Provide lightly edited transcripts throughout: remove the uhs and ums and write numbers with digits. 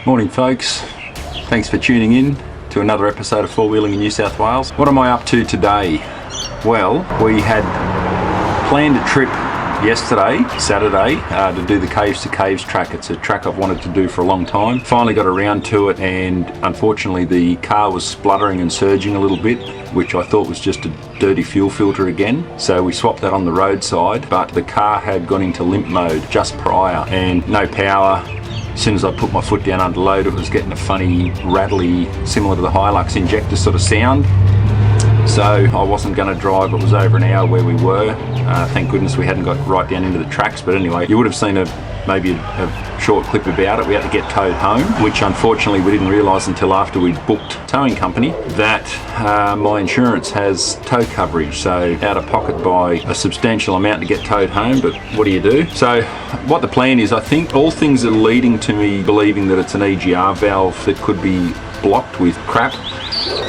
Morning folks, thanks for tuning in to another episode of Four Wheeling in New South Wales. What am I up to today? Well, we had planned a trip yesterday, Saturday, to do the Caves to Caves track. It's a track I've wanted to do for a long time. Finally got around to it, and unfortunately the car was spluttering and surging a little bit, which I thought was just a dirty fuel filter again. So we swapped that on the roadside, but the car had gone into limp mode just prior and no power. As soon as I put my foot down under load, it was getting a funny, rattly, similar to the Hilux injector sort of sound. So I wasn't going to drive. It was over an hour where we were. Thank goodness we hadn't got right down into the tracks, but anyway, you would have seen maybe a short clip about it. We had to get towed home, which unfortunately we didn't realise until after we'd booked a towing company that my insurance has tow coverage, so out of pocket by a substantial amount to get towed home, but what do you do? So what the plan is, I think all things are leading to me believing that it's an EGR valve that could be blocked with crap.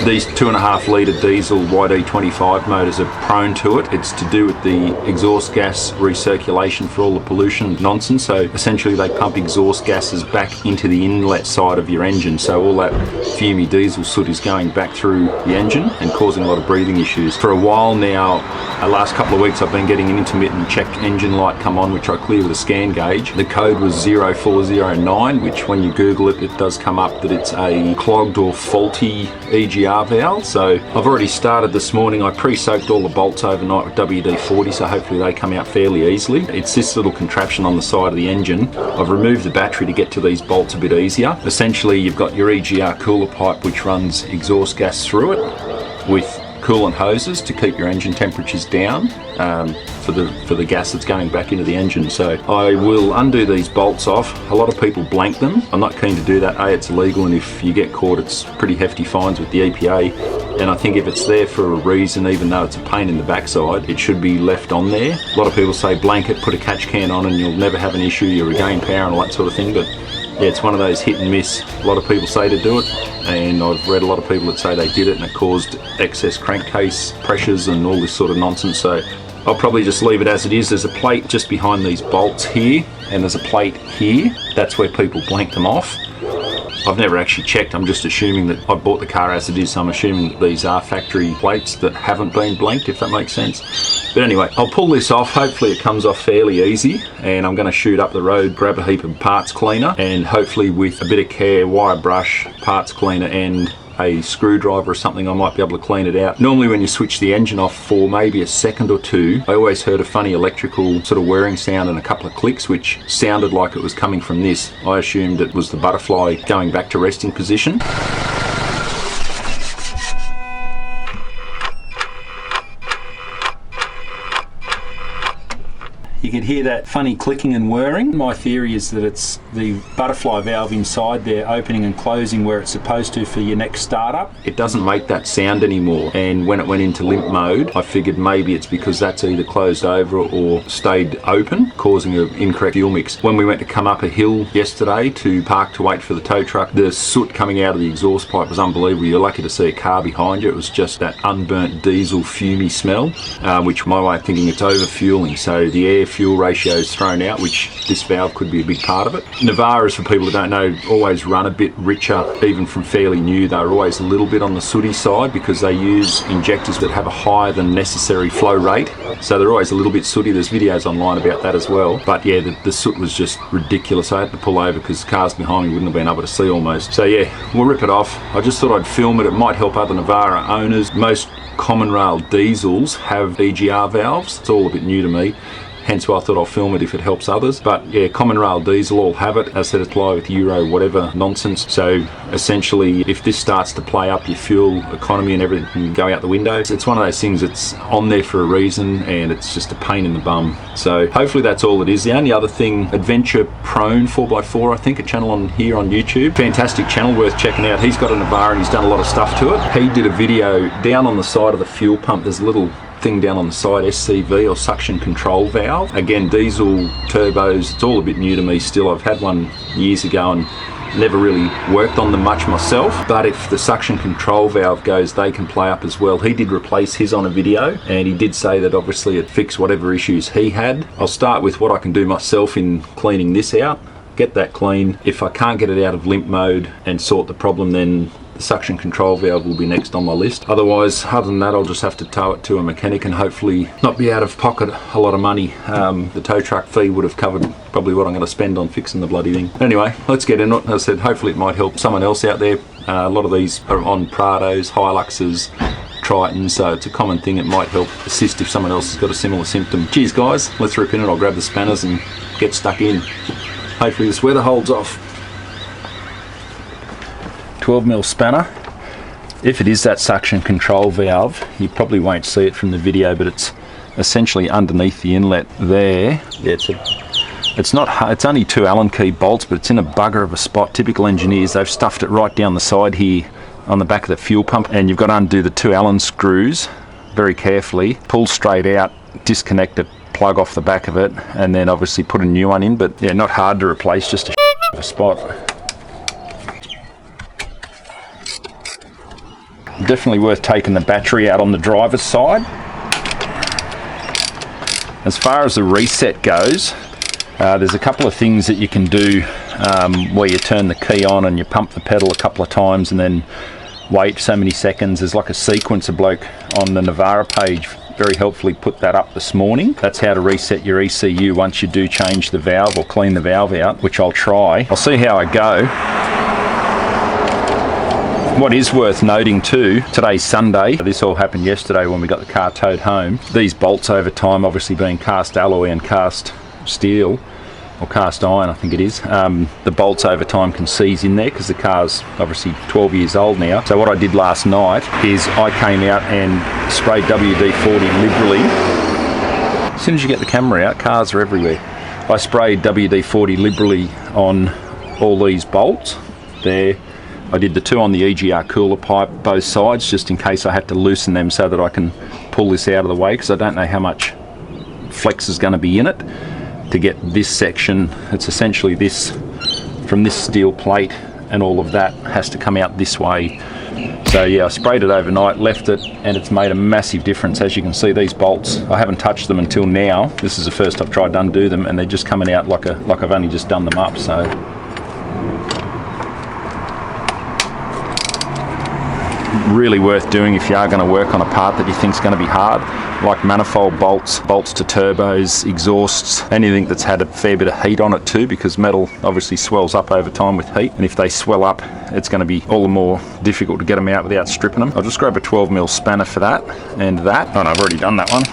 These 2.5 litre diesel YD25 motors are prone to it. It's to do with the exhaust gas recirculation for all the pollution nonsense. So essentially they pump exhaust gases back into the inlet side of your engine. So all that fumey diesel soot is going back through the engine and causing a lot of breathing issues. For a while now, the last couple of weeks I've been getting an intermittent check engine light come on, which I clear with a scan gauge. The code was 0409, which when you Google it, it does come up that it's a clogged or faulty EGR valve. So I've already started this morning. I pre-soaked all the bolts overnight with WD-40, so hopefully they come out fairly easily. It's this little contraption on the side of the engine. I've removed the battery to get to these bolts a bit easier. Essentially you've got your EGR cooler pipe which runs exhaust gas through it with coolant hoses to keep your engine temperatures down for the gas that's going back into the engine. So I will undo these bolts off. A lot of people blank them. I'm not keen to do that. A, it's illegal, and if you get caught it's pretty hefty fines with the EPA, and I think if it's there for a reason, even though it's a pain in the backside, it should be left on there. A lot of people say blank it, put a catch can on and you'll never have an issue, you regain power and all that sort of thing, but yeah, it's one of those hit and miss. A lot of people say to do it, and I've read a lot of people that say they did it and it caused excess crankcase pressures and all this sort of nonsense. So I'll probably just leave it as it is. There's a plate just behind these bolts here, and there's a plate here. That's where people blank them off. I've never actually checked. I'm just assuming that I bought the car as it is, so I'm assuming that these are factory plates that haven't been blanked, if that makes sense. But anyway, I'll pull this off. Hopefully it comes off fairly easy, and I'm going to shoot up the road, grab a heap of parts cleaner, and hopefully with a bit of care, wire brush, parts cleaner and a screwdriver or something, I might be able to clean it out. Normally when you switch the engine off for maybe a second or two, I always heard a funny electrical sort of whirring sound and a couple of clicks which sounded like it was coming from this. I assumed it was the butterfly going back to resting position. You can hear that funny clicking and whirring. My theory is that it's the butterfly valve inside there opening and closing where it's supposed to for your next startup. It doesn't make that sound anymore, and when it went into limp mode, I figured maybe it's because that's either closed over or stayed open, causing an incorrect fuel mix. When we went to come up a hill yesterday to park to wait for the tow truck, the soot coming out of the exhaust pipe was unbelievable. You're lucky to see a car behind you. It was just that unburnt diesel fumy smell, which my way of thinking, it's over fueling, so the air fuel ratio is thrown out, which this valve could be a big part of it. Navaras, for people who don't know, always run a bit richer, even from fairly new. They're always a little bit on the sooty side because they use injectors that have a higher than necessary flow rate, so they're always a little bit sooty. There's videos online about that as well, but yeah, the soot was just ridiculous. I had to pull over because cars behind me wouldn't have been able to see almost. So yeah, we'll rip it off. I just thought I'd film it. It might help other Navara owners. Most common rail diesels have EGR valves. It's all a bit new to me, hence why I thought I'll film it if it helps others. But yeah, common rail diesel all have it. As I said, apply with Euro whatever nonsense. So essentially, if this starts to play up, your fuel economy and everything can go out the window. It's one of those things that's on there for a reason, and it's just a pain in the bum. So hopefully that's all it is. The only other thing, Adventure Prone 4x4, I think, a channel on here on YouTube. Fantastic channel, worth checking out. He's got a Navara and he's done a lot of stuff to it. He did a video down on the side of the fuel pump. There's a little thing down on the side, SCV or suction control valve. Again, diesel turbos, it's all a bit new to me still. I've had one years ago and never really worked on them much myself, but if the suction control valve goes, they can play up as well. He did replace his on a video, and he did say that obviously it fixed whatever issues he had. I'll start with what I can do myself in cleaning this out. get that clean. If I can't get it out of limp mode and sort the problem, then the suction control valve will be next on my list. Otherwise, other than that, I'll just have to tow it to a mechanic and hopefully not be out of pocket a lot of money. The tow truck fee would have covered probably what I'm going to spend on fixing the bloody thing. Anyway, let's get in it. As I said, hopefully it might help someone else out there. A lot of these are on Prados, Hiluxes, Triton, so it's a common thing. It might help assist if someone else has got a similar symptom. Cheers guys, let's rip in it. I'll grab the spanners and get stuck in. Hopefully this weather holds off. 12mm spanner. If it is that suction control valve, you probably won't see it from the video, but it's essentially underneath the inlet there. Yeah, it's only 2 Allen key bolts, but it's in a bugger of a spot. Typical engineers, they've stuffed it right down the side here on the back of the fuel pump, and you've got to undo the 2 Allen screws very carefully, pull straight out, disconnect it, plug off the back of it, and then obviously put a new one in. But yeah, not hard to replace, just a spot. Definitely worth taking the battery out on the driver's side. As far as the reset goes, there's a couple of things that you can do where you turn the key on and you pump the pedal a couple of times and then wait so many seconds. There's like a sequence. A bloke on the Navara page very helpfully put that up this morning. That's how to reset your ECU once you do change the valve or clean the valve out, which I'll try. I'll see how I go. What is worth noting too, today's Sunday. This all happened yesterday when we got the car towed home. These bolts over time, obviously being cast alloy and cast steel, or cast iron I think it is, the bolts over time can seize in there because the car's obviously 12 years old now. So what I did last night is I came out and sprayed WD-40 liberally. As soon as you get the camera out, cars are everywhere. I sprayed WD-40 liberally on all these bolts there. I did the 2 on the EGR cooler pipe, both sides, just in case I had to loosen them so that I can pull this out of the way, because I don't know how much flex is going to be in it to get this section. It's essentially this, from this steel plate, and all of that has to come out this way. So yeah, I sprayed it overnight, left it, and it's made a massive difference. As you can see, these bolts, I haven't touched them until now. This is the first I've tried to undo them, and they're just coming out like I've only just done them up. So really worth doing if you are going to work on a part that you think is going to be hard, like manifold bolts, bolts to turbos, exhausts, anything that's had a fair bit of heat on it too, because metal obviously swells up over time with heat, and if they swell up, it's going to be all the more difficult to get them out without stripping them. I'll just grab a 12mm spanner for that, and that. Oh no, I've already done that one.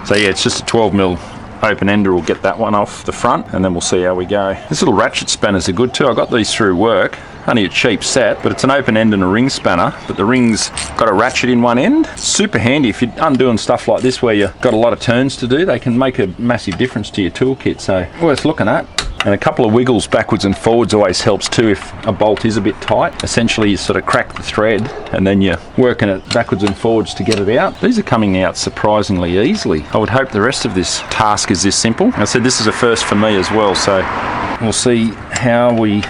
So yeah, it's just a 12mm open ender. Will get that one off the front, and then we'll see how we go. These little ratchet spanners are good too. I got these through work. Only a cheap set, but it's an open end and a ring spanner, but the ring's got a ratchet in one end. Super handy if you're undoing stuff like this where you've got a lot of turns to do. They can make a massive difference to your toolkit, so worth looking at. And a couple of wiggles backwards and forwards always helps too if a bolt is a bit tight. Essentially you sort of crack the thread and then you're working it backwards and forwards to get it out. These are coming out surprisingly easily. I would hope the rest of this task is this simple. I said this is a first for me as well, so we'll see how we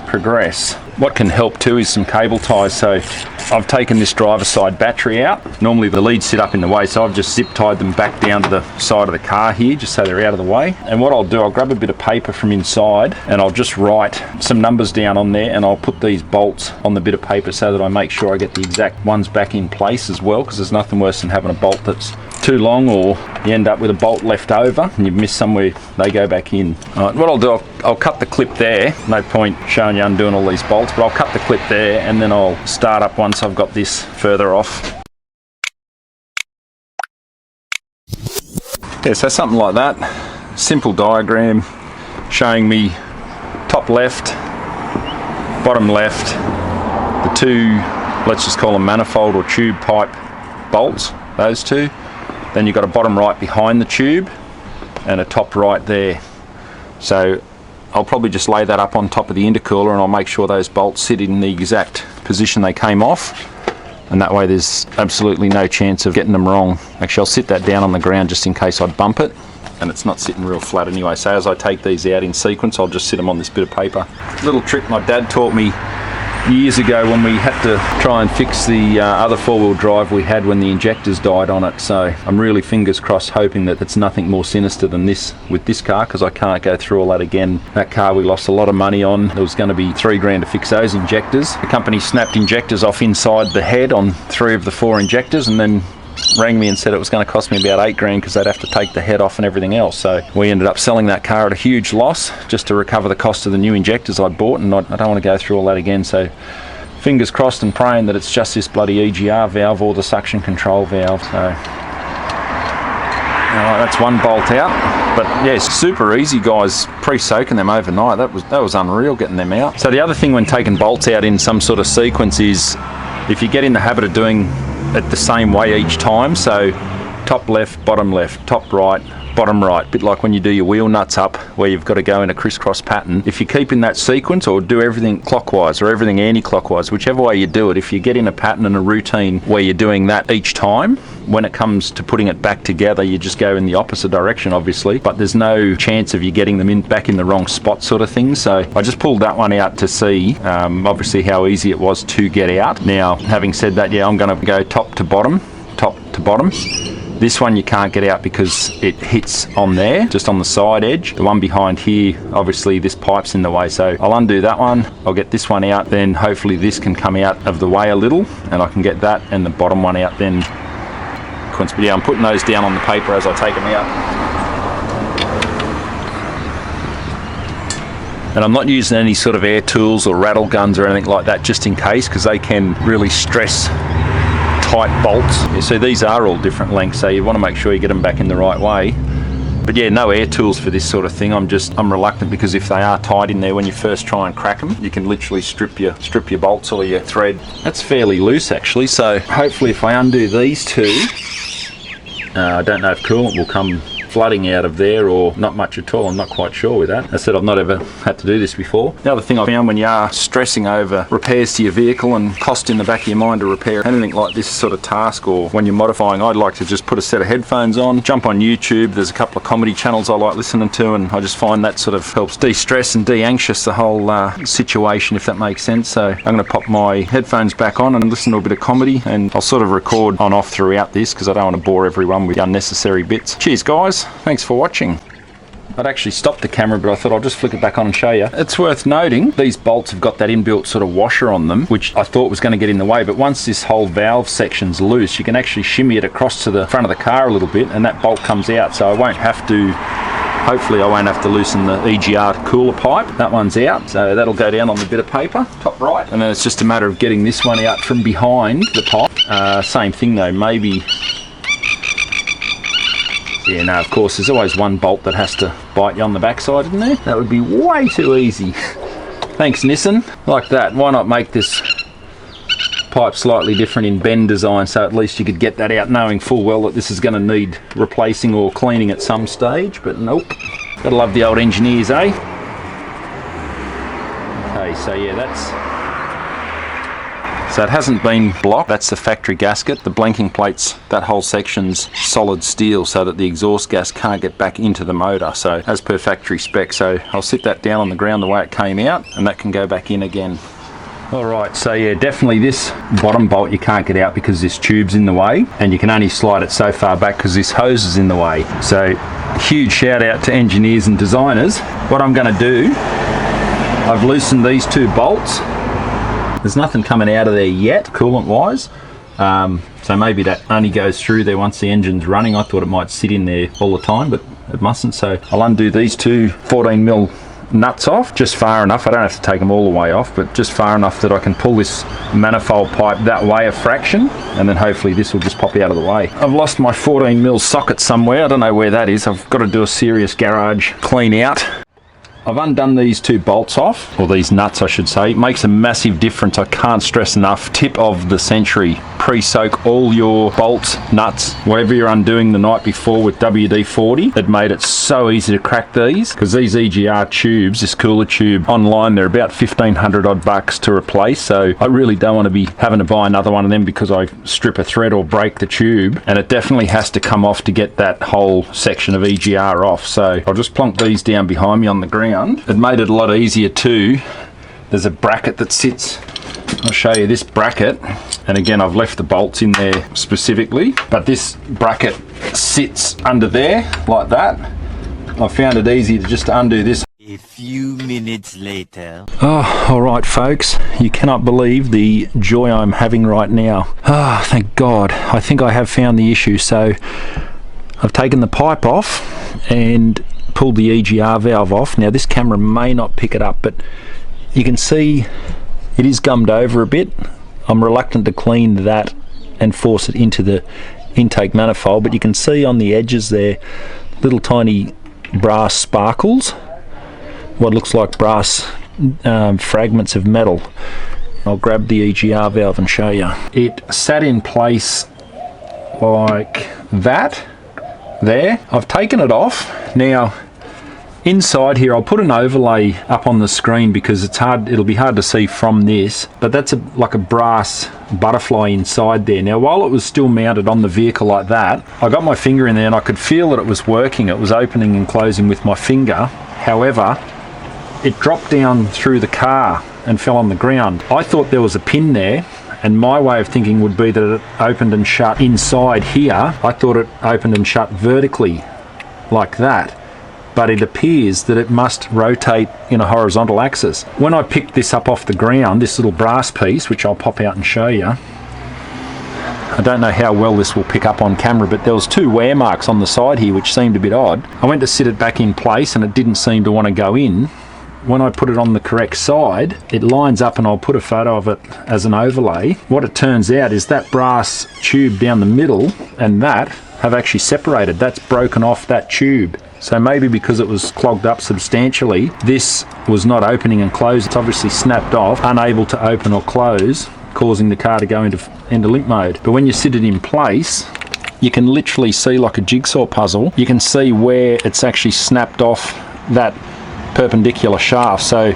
progress. What can help too is some cable ties. So I've taken this driver side battery out. Normally the leads sit up in the way, so I've just zip tied them back down to the side of the car here, just so they're out of the way. And what I'll do, I'll grab a bit of paper from inside and I'll just write some numbers down on there, and I'll put these bolts on the bit of paper so that I make sure I get the exact ones back in place as well, because there's nothing worse than having a bolt that's too long, or you end up with a bolt left over and you've missed somewhere they go back in. All right, what I'll do, I'll cut the clip there. No point showing you undoing all these bolts, but I'll cut the clip there and then I'll start up once I've got this further off. Yeah, so something like that. Simple diagram showing me top left, bottom left, the 2, let's just call them manifold or tube pipe bolts, those 2. Then you've got a bottom right behind the tube and a top right there. So I'll probably just lay that up on top of the intercooler and I'll make sure those bolts sit in the exact position they came off, and that way there's absolutely no chance of getting them wrong. Actually, I'll sit that down on the ground just in case I bump it, and it's not sitting real flat anyway. So as I take these out in sequence, I'll just sit them on this bit of paper. Little trick my dad taught me years ago when we had to try and fix the other four-wheel drive we had when the injectors died on it. So I'm really fingers crossed hoping that it's nothing more sinister than this with this car, because I can't go through all that again. That car we lost a lot of money on. There was going to be $3,000 to fix those injectors. The company snapped injectors off inside the head on 3 of the 4 injectors, and then rang me and said it was going to cost me about $8,000 because they'd have to take the head off and everything else. So we ended up selling that car at a huge loss just to recover the cost of the new injectors I'd bought, and I don't want to go through all that again. So fingers crossed and praying that it's just this bloody EGR valve or the suction control valve. So alright, that's one bolt out. But yeah, super easy, guys, pre-soaking them overnight. That was unreal getting them out. So the other thing when taking bolts out in some sort of sequence is if you get in the habit of doing it the same way each time, so top left, top right, bottom right, bit like when you do your wheel nuts up where you've got to go in a crisscross pattern. If you keep in that sequence, or do everything clockwise or everything anti-clockwise, whichever way you do it, if you get in a pattern and a routine where you're doing that each time, when it comes to putting it back together, you just go in the opposite direction, obviously, but there's no chance of you getting them back in the wrong spot, sort of thing. So I just pulled that one out to see obviously how easy it was to get out. Now, having said that, yeah, I'm going to go top to bottom. This one you can't get out because it hits on there, just on the side edge. The one behind here, obviously this pipe's in the way, so I'll undo that one. I'll get this one out, then hopefully this can come out of the way a little, and I can get that and the bottom one out then. But yeah, I'm putting those down on the paper as I take them out. And I'm not using any sort of air tools or rattle guns or anything like that, just in case, because they can really stress tight bolts. Yeah, so these are all different lengths, so you want to make sure you get them back in the right way. But yeah, no air tools for this sort of thing. I'm reluctant, because if they are tight in there when you first try and crack them, you can literally strip your bolts or your thread. That's fairly loose actually, so hopefully if I undo these two, I don't know if coolant will come flooding out of there or not much at all. I'm not quite sure with that. As I said, I've not ever had to do this before. The other thing I found when you are stressing over repairs to your vehicle and cost in the back of your mind to repair anything like this sort of task, or when you're modifying, I'd like to just put a set of headphones on, jump on YouTube. There's a couple of comedy channels I like listening to, and I just find that sort of helps de-stress and de-anxious the whole situation, if that makes sense. So I'm going to pop my headphones back on and listen to a bit of comedy, and I'll sort of record on off throughout this because I don't want to bore everyone with unnecessary bits. Cheers guys, thanks for watching. I'd actually stopped the camera, but I thought I'll just flick it back on and show you. It's worth noting, these bolts have got that inbuilt sort of washer on them, which I thought was going to get in the way, but once this whole valve section's loose, you can actually shimmy it across to the front of the car a little bit, and that bolt comes out, so I won't have to, hopefully I won't have to loosen the EGR cooler pipe. That one's out, so that'll go down on the bit of paper, top right, and then it's just a matter of getting this one out from behind the pipe. Same thing though, maybe. Yeah, no, of course, there's always one bolt that has to bite you on the backside, isn't there? That would be way too easy. Thanks, Nissan. Like that. Why not make this pipe slightly different in bend design, so at least you could get that out knowing full well that this is going to need replacing or cleaning at some stage, but nope. Gotta love the old engineers, eh? Okay, so yeah, so it hasn't been blocked. That's the factory gasket. The blanking plates, that whole section's solid steel so that the exhaust gas can't get back into the motor, so as per factory spec. So I'll sit that down on the ground the way it came out, and that can go back in again. Alright, so yeah, definitely this bottom bolt you can't get out because this tube's in the way, and you can only slide it so far back because this hose is in the way. So huge shout out to engineers and designers. What I'm going to do, I've loosened these two bolts. There's nothing coming out of there yet, coolant wise, so maybe that only goes through there once the engine's running. I thought it might sit in there all the time, but it mustn't. So I'll undo these two 14mm nuts off, just far enough. I don't have to take them all the way off, but just far enough that I can pull this manifold pipe that way a fraction, and then hopefully this will just pop out of the way. I've lost my 14mm socket somewhere. I don't know where that is. I've got to do a serious garage clean out. I've undone these two bolts off, or these nuts I should say. It makes a massive difference. I can't stress enough. Tip of the century. Pre-soak all your bolts, nuts, whatever you're undoing the night before with WD-40. It made it so easy to crack these, because these EGR tubes, this cooler tube, online they're about 1,500 odd bucks to replace, so I really don't want to be having to buy another one of them because I strip a thread or break the tube, and it definitely has to come off to get that whole section of EGR off. So I'll just plonk these down behind me on the ground. It made it a lot easier too. There's a bracket that sits I'll show you this bracket, and again I've left the bolts in there specifically, but this bracket sits under there like that. I found it easy to just undo this. A few minutes later. Oh, all right, folks. You cannot believe the joy I'm having right now. Ah, oh, thank God. I think I have found the issue. So I've taken the pipe off and pulled the EGR valve off. Now this camera may not pick it up, but you can see it is gummed over a bit. I'm reluctant to clean that and force it into the intake manifold, but you can see on the edges there little tiny brass sparkles, what looks like brass fragments of metal. I'll grab the EGR valve and show you. It sat in place like that there. I've taken it off. Now inside here, I'll put an overlay up on the screen because it's hard, it'll be hard to see from this, but that's like a brass butterfly inside there. Now while it was still mounted on the vehicle like that, I got my finger in there and I could feel that it was working. It was opening and closing with my finger. However, it dropped down through the car and fell on the ground. I thought there was a pin there, and my way of thinking would be that it opened and shut inside here. I thought it opened and shut vertically like that, but it appears that it must rotate in a horizontal axis. When I picked this up off the ground, this little brass piece, which I'll pop out and show you, I don't know how well this will pick up on camera, but there was 2 wear marks on the side here which seemed a bit odd. I went to sit it back in place and it didn't seem to want to go in. When I put it on the correct side, it lines up, and I'll put a photo of it as an overlay. What it turns out is that brass tube down the middle and that have actually separated. That's broken off that tube. So maybe because it was clogged up substantially, this was not opening and closing. It's obviously snapped off, unable to open or close, causing the car to go into limp mode. But when you sit it in place, you can literally see, like a jigsaw puzzle, you can see where it's actually snapped off that perpendicular shaft. So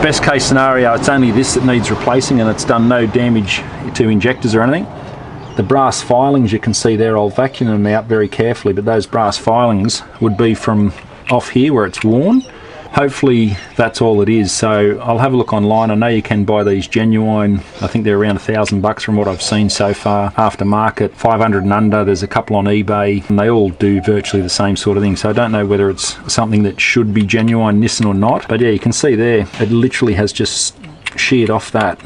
best case scenario, it's only this that needs replacing and it's done no damage to injectors or anything. The brass filings you can see there, I'll vacuum them out very carefully, but those brass filings would be from off here where it's worn. Hopefully that's all it is. So I'll have a look online. I know you can buy these genuine. I think they're around $1,000 from what I've seen so far. Aftermarket, 500 and under. There's a couple on eBay, and they all do virtually the same sort of thing. So I don't know whether it's something that should be genuine Nissan or not. But yeah, you can see there, it literally has just sheared off that.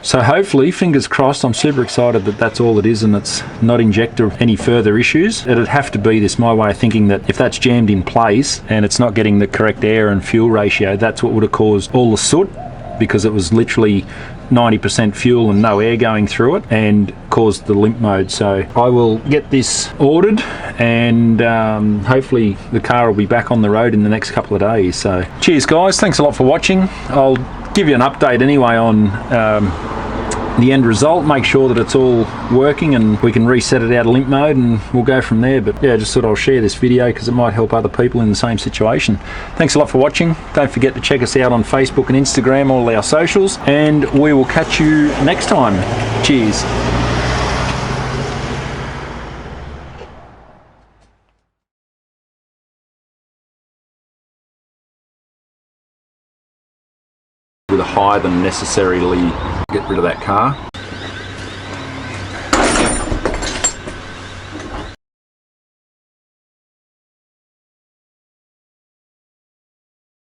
So hopefully, fingers crossed, I'm super excited that that's all it is and it's not injector any further issues. It'd have to be this, my way of thinking, that if that's jammed in place and it's not getting the correct air and fuel ratio, that's what would have caused all the soot, because it was literally 90% fuel and no air going through it, and caused the limp mode. So I will get this ordered, and hopefully the car will be back on the road in the next couple of days. So cheers guys, thanks a lot for watching. I'll give you an update anyway on the end result, make sure that it's all working and we can reset it out of limp mode, and we'll go from there. But yeah, just thought I'll share this video because it might help other people in the same situation. Thanks a lot for watching. Don't forget to check us out on Facebook and Instagram, all our socials, and we will catch you next time. Cheers. With a higher than necessarily get rid of that car.